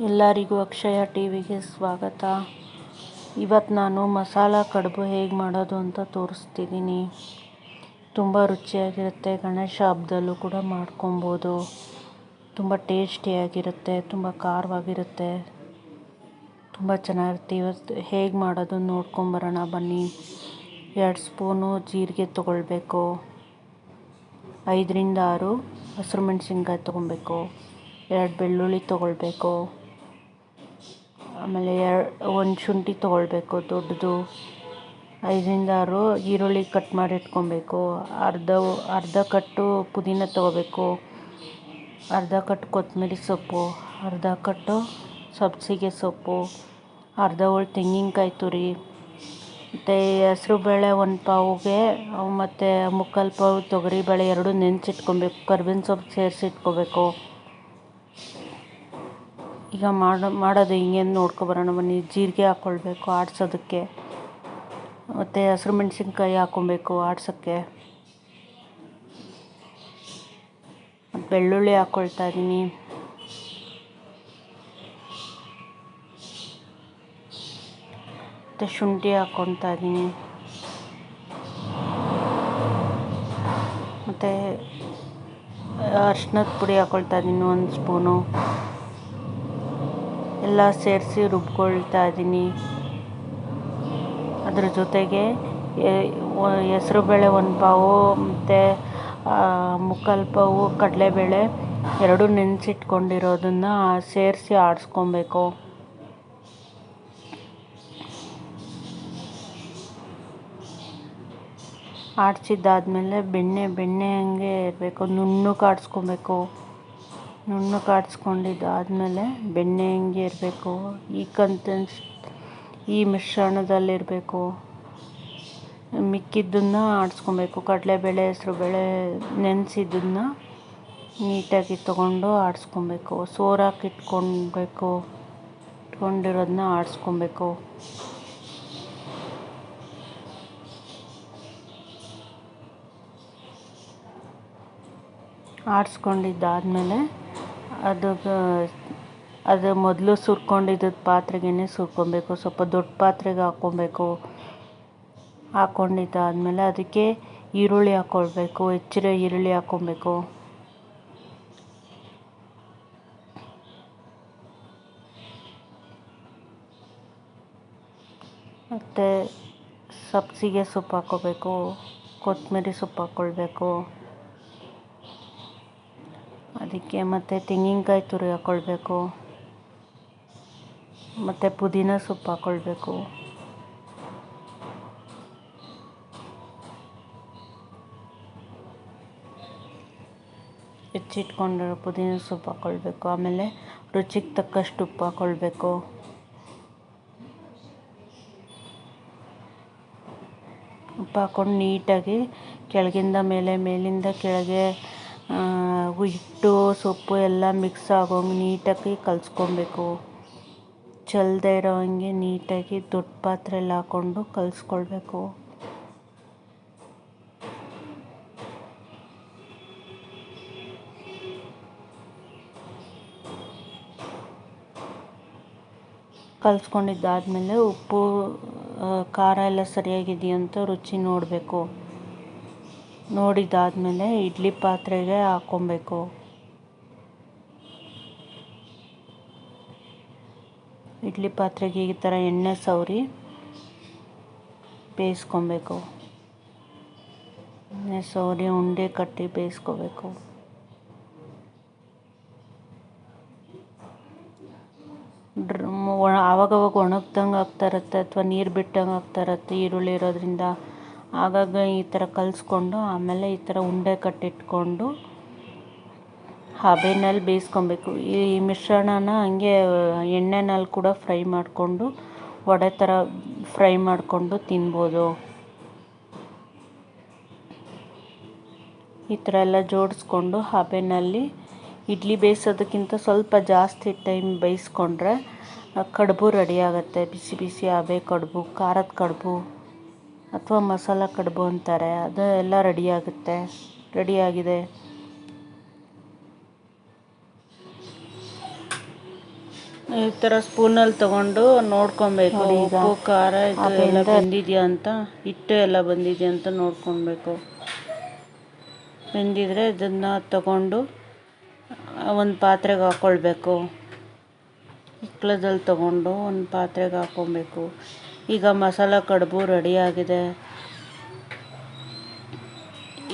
ಎಲ್ಲರಿಗೂ ಅಕ್ಷಯ ಟಿವಿಗೆ ಸ್ವಾಗತ. ಇವತ್ತು ನಾನು ಮಸಾಲ ಕಡುಬು ಹೇಗೆ ಮಾಡೋದು ಅಂತ ತೋರಿಸ್ತಿದ್ದೀನಿ. ತುಂಬ ರುಚಿಯಾಗಿರುತ್ತೆ. ಗಣೇಶ ಹಬ್ಬದಲ್ಲೂ ಕೂಡ ಮಾಡ್ಕೊಬೋದು. ತುಂಬ ಟೇಸ್ಟಿಯಾಗಿರುತ್ತೆ, ತುಂಬ ಖಾರವಾಗಿರುತ್ತೆ, ತುಂಬ ಚೆನ್ನಾಗಿರುತ್ತೆ. ಇವತ್ತು ಹೇಗೆ ಮಾಡೋದು ನೋಡ್ಕೊಂಬರೋಣ ಬನ್ನಿ. 2 ಸ್ಪೂನು ಜೀರಿಗೆ ತೊಗೊಳ್ಬೇಕು. 5ರಿಂದ 6 ಹಸಿರು ಮೆಣಸಿನ್ಕಾಯಿ ತೊಗೊಬೇಕು. 2 ಬೆಳ್ಳುಳ್ಳಿ ತೊಗೊಳ್ಬೇಕು. ಆಮೇಲೆ 1 ಶುಂಠಿ ತೊಗೊಳ್ಬೇಕು ದೊಡ್ಡದು. 5ರಿಂದ 6 ಈರುಳ್ಳಿ ಕಟ್ ಮಾಡಿ ಇಟ್ಕೊಬೇಕು. ಅರ್ಧ ಕಟ್ಟು ಪುದೀನ ತೊಗೋಬೇಕು. ಅರ್ಧ ಕಟ್ಟು ಕೊತ್ತಂಬರಿ ಸೊಪ್ಪು, ಅರ್ಧ ಕಟ್ಟು ಸಬ್ಬಸಿಗೆ ಸೊಪ್ಪು, ಅರ್ಧ ಹೋಳು ತೆಂಗಿನಕಾಯಿ ತುರಿ, ಮತ್ತು ಹೆಸ್ರುಬೇಳೆ 1 ಪಾವುಗೆ, ಮತ್ತು ಮುಕ್ಕಾಲು ಪಾವು ತೊಗರಿಬೇಳೆ 2 ನೆನೆಸಿಟ್ಕೊಬೇಕು. ಕರ್ಬೇವಿನ ಸೊಪ್ಪು ಸೇರಿಸಿ ಇಟ್ಕೋಬೇಕು. ಈಗ ಮಾಡೋದು ಹಿಂಗೆ ನೋಡ್ಕೊಬರೋಣ ಬನ್ನಿ. ಜೀರಿಗೆ ಹಾಕ್ಕೊಳ್ಬೇಕು ಆಡ್ಸೋದಕ್ಕೆ, ಮತ್ತು ಹಸಿರು ಮೆಣಸಿನ್ಕಾಯಿ ಹಾಕ್ಕೊಬೇಕು ಆಡ್ಸೋಕ್ಕೆ. ಬೆಳ್ಳುಳ್ಳಿ ಹಾಕ್ಕೊಳ್ತಾ ಇದ್ದೀನಿ. ಮತ್ತು ಶುಂಠಿ ಹಾಕ್ಕೊಳ್ತಾ ಇದ್ದೀನಿ. ಮತ್ತು ಅರ್ಶಿನದ ಪುಡಿ ಹಾಕ್ಕೊಳ್ತಾ ಇದ್ದೀನಿ 1 ಸ್ಪೂನು. ಎಲ್ಲ ಸೇರಿಸಿ ರುಬ್ಕೊಳ್ತಾ ಇದ್ದೀನಿ. ಅದ್ರ ಜೊತೆಗೆ ಹೆಸ್ರುಬೇಳೆ 1 ಪಾವು, ಮತ್ತು ಮುಕ್ಕಾಲು ಪಾವು ಕಡಲೆಬೇಳೆ 2 ನೆನೆಸಿಟ್ಕೊಂಡಿರೋದನ್ನು ಸೇರಿಸಿ ಆಡಿಸ್ಕೊಬೇಕು. ಆಡಿಸಿದ್ದಾದ್ಮೇಲೆ ಬೆಣ್ಣೆ ಹಂಗೆ ಇರಬೇಕು, ನುಣ್ಣಗೆ ಆಡಿಸ್ಕೊಬೇಕು. ನುಣ್ಣಗೆ ಆಡಿಸ್ಕೊಂಡಿದ್ದಾದ್ಮೇಲೆ ಬೆಣ್ಣೆ ಹಂಗೆ ಇರಬೇಕು. ಈ ಮಿಶ್ರಣದಲ್ಲಿರಬೇಕು. ಮಿಕ್ಕಿದ್ದನ್ನು ಆಡಿಸ್ಕೊಬೇಕು. ಕಡಲೆಬೇಳೆ, ಹೆಸ್ರುಬೇಳೆ ನೆನೆಸಿದ್ದನ್ನು ನೀಟಾಗಿ ತೊಗೊಂಡು ಆಡಿಸ್ಕೊಬೇಕು. ಸೋರಾಕಿ ಇಟ್ಕೊಂಡಿರೋದನ್ನ ಆಡಿಸ್ಕೊಬೇಕು. ಆಡಿಸ್ಕೊಂಡಿದ್ದಾದ್ಮೇಲೆ ಅದು ಮೊದಲು ಸುರ್ಕೊಂಡಿದ್ದ ಪಾತ್ರೆಗೇ ಸುರ್ಕೊಬೇಕು. ಸ್ವಲ್ಪ ದೊಡ್ಡ ಪಾತ್ರೆಗೆ ಹಾಕ್ಕೊಂಡಿದ್ದಾದ್ಮೇಲೆ ಅದಕ್ಕೆ ಈರುಳ್ಳಿ ಹಾಕ್ಕೊಳ್ಬೇಕು. ಹೆಚ್ಚಿರೋ ಈರುಳ್ಳಿ ಹಾಕ್ಕೊಬೇಕು. ಮತ್ತು ಸಬ್ಬಸಿಗೆ ಸೊಪ್ಪು ಹಾಕ್ಕೋಬೇಕು. ಕೊತ್ತಂಬರಿ ಸೊಪ್ಪು ಹಾಕ್ಕೊಳ್ಬೇಕು ಅದಕ್ಕೆ. ಮತ್ತು ತೆಂಗಿನಕಾಯಿ ತುರಿ ಹಾಕ್ಕೊಳ್ಬೇಕು. ಮತ್ತು ಪುದೀನ ಸೊಪ್ಪು ಹಾಕ್ಕೊಳ್ಬೇಕು. ಹೆಚ್ಚಿಟ್ಕೊಂಡಿರೋ ಪುದೀನ ಸೊಪ್ಪು ಹಾಕ್ಕೊಳ್ಬೇಕು. ಆಮೇಲೆ ರುಚಿಗೆ ತಕ್ಕಷ್ಟು ಉಪ್ಪು ಹಾಕ್ಕೊಳ್ಬೇಕು. ಉಪ್ಪು ಹಾಕ್ಕೊಂಡು ನೀಟಾಗಿ ಕೆಳಗಿಂದ ಮೇಲೆ, ಮೇಲಿಂದ ಕೆಳಗೆ ಹಿಟ್ಟು ಸೊಪ್ಪು ಎಲ್ಲ ಮಿಕ್ಸ್ ಆಗೋಂಗೆ ನೀಟಾಗಿ ಕಲಿಸ್ಕೊಬೇಕು. ಚೆಲ್ಲದೆ ಇರೋ ಹಂಗೆ ನೀಟಾಗಿ ದೊಡ್ಡ ಪಾತ್ರೆಯಲ್ಲಿ ಹಾಕ್ಕೊಂಡು ಕಲಿಸ್ಕೊಳ್ಬೇಕು. ಕಲಿಸ್ಕೊಂಡಿದ್ದಾದ್ಮೇಲೆ ಉಪ್ಪು ಖಾರ ಎಲ್ಲ ಸರಿಯಾಗಿದೆಯಂತ ರುಚಿ ನೋಡಬೇಕು. ನೋಡಿದ್ದಾದ್ಮೇಲೆ ಇಡ್ಲಿ ಪಾತ್ರೆಗೆ ಹಾಕ್ಕೊಬೇಕು. ಇಡ್ಲಿ ಪಾತ್ರೆಗೆ ಈ ಥರ ಎಣ್ಣೆ ಸವರಿ ಬೇಯಿಸ್ಕೊಬೇಕು. ಎಣ್ಣೆ ಸವರಿ ಉಂಡೆ ಕಟ್ಟಿ ಬೇಯಿಸ್ಕೋಬೇಕು. ಆವಾಗವಾಗ ಒಣಗ್ದಂಗೆ ಆಗ್ತಾ ಇರುತ್ತೆ, ಅಥವಾ ನೀರು ಬಿಟ್ಟಂಗೆ ಆಗ್ತಾ ಇರುತ್ತೆ ಈರುಳ್ಳಿ ಇರೋದ್ರಿಂದ. ಆಗಾಗ ಈ ಥರ ಕಲಿಸ್ಕೊಂಡು ಆಮೇಲೆ ಈ ಥರ ಉಂಡೆ ಕಟ್ಟಿಟ್ಕೊಂಡು ಹಬೆನಲ್ಲಿ ಬೇಯಿಸ್ಕೊಬೇಕು. ಈ ಮಿಶ್ರಣನ ಹಂಗೆ ಎಣ್ಣೆನಲ್ಲಿ ಕೂಡ ಫ್ರೈ ಮಾಡಿಕೊಂಡು ವಡೆ ಥರ ಫ್ರೈ ಮಾಡಿಕೊಂಡು ತಿನ್ಬೋದು. ಈ ಥರ ಎಲ್ಲ ಜೋಡಿಸ್ಕೊಂಡು ಹಬೆನಲ್ಲಿ ಇಡ್ಲಿ ಬೇಯಿಸೋದಕ್ಕಿಂತ ಸ್ವಲ್ಪ ಜಾಸ್ತಿ ಟೈಮ್ ಬೇಯಿಸ್ಕೊಂಡ್ರೆ ಕಡುಬು ರೆಡಿಯಾಗುತ್ತೆ. ಬಿಸಿ ಬಿಸಿ ಹಬೆ ಕಡುಬು, ಖಾರದ ಕಡುಬು ಅಥವಾ ಮಸಾಲ ಕಡುಬು ಅಂತಾರೆ. ಅದು ಎಲ್ಲ ರೆಡಿಯಾಗಿದೆ. ಈ ಥರ ಸ್ಪೂನಲ್ಲಿ ತೊಗೊಂಡು ನೋಡ್ಕೊಬೇಕು, ಉಪ್ಪು ಖಾರ ಇದು ಎಲ್ಲ ಬೆಂದಿದೆಯಾ ಅಂತ, ಹಿಟ್ಟು ಎಲ್ಲ ಬಂದಿದೆಯಾ ಅಂತ ನೋಡ್ಕೊಬೇಕು. ಬೆಂದಿದ್ರೆ ಇದನ್ನು ತಗೊಂಡು ಒಂದು ಪಾತ್ರೆಗೆ ಹಾಕ್ಕೊಳ್ಬೇಕು. ಇಕ್ಕಳದಲ್ಲಿ ತಗೊಂಡು ಒಂದು ಪಾತ್ರೆಗೆ ಹಾಕ್ಕೊಬೇಕು. ಈಗ ಮಸಾಲ ಕಡುಬು ರೆಡಿಯಾಗಿದೆ.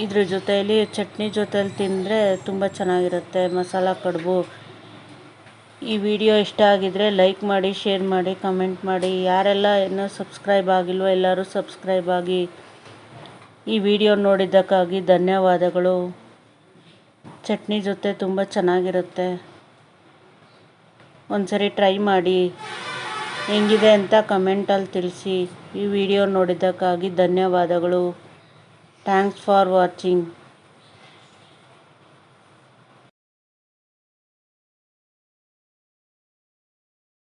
ಇದ್ರ ಜೊತೆಯಲ್ಲಿ ಚಟ್ನಿ ಜೊತೆಲಿ ತಿಂದರೆ ತುಂಬ ಚೆನ್ನಾಗಿರುತ್ತೆ ಮಸಾಲ ಕಡುಬು. ಈ ವಿಡಿಯೋ ಇಷ್ಟ ಆಗಿದರೆ ಲೈಕ್ ಮಾಡಿ, ಶೇರ್ ಮಾಡಿ, ಕಮೆಂಟ್ ಮಾಡಿ. ಯಾರೆಲ್ಲ ಇನ್ನೂ ಸಬ್ಸ್ಕ್ರೈಬ್ ಆಗಿಲ್ವೋ ಎಲ್ಲರೂ ಸಬ್ಸ್ಕ್ರೈಬ್ ಆಗಿ. ಈ ವಿಡಿಯೋ ನೋಡಿದ್ದಕ್ಕಾಗಿ ಧನ್ಯವಾದಗಳು. ಚಟ್ನಿ ಜೊತೆ ತುಂಬ ಚೆನ್ನಾಗಿರುತ್ತೆ. ಒಂದ್ಸರಿ ಟ್ರೈ ಮಾಡಿ, ಹೆಂಗಿದೆ ಅಂತ ಕಮೆಂಟಲ್ಲಿ ತಿಳಿಸಿ. ಈ ವಿಡಿಯೋ ನೋಡಿದ್ದಕ್ಕಾಗಿ ಧನ್ಯವಾದಗಳು. Thanks for watching.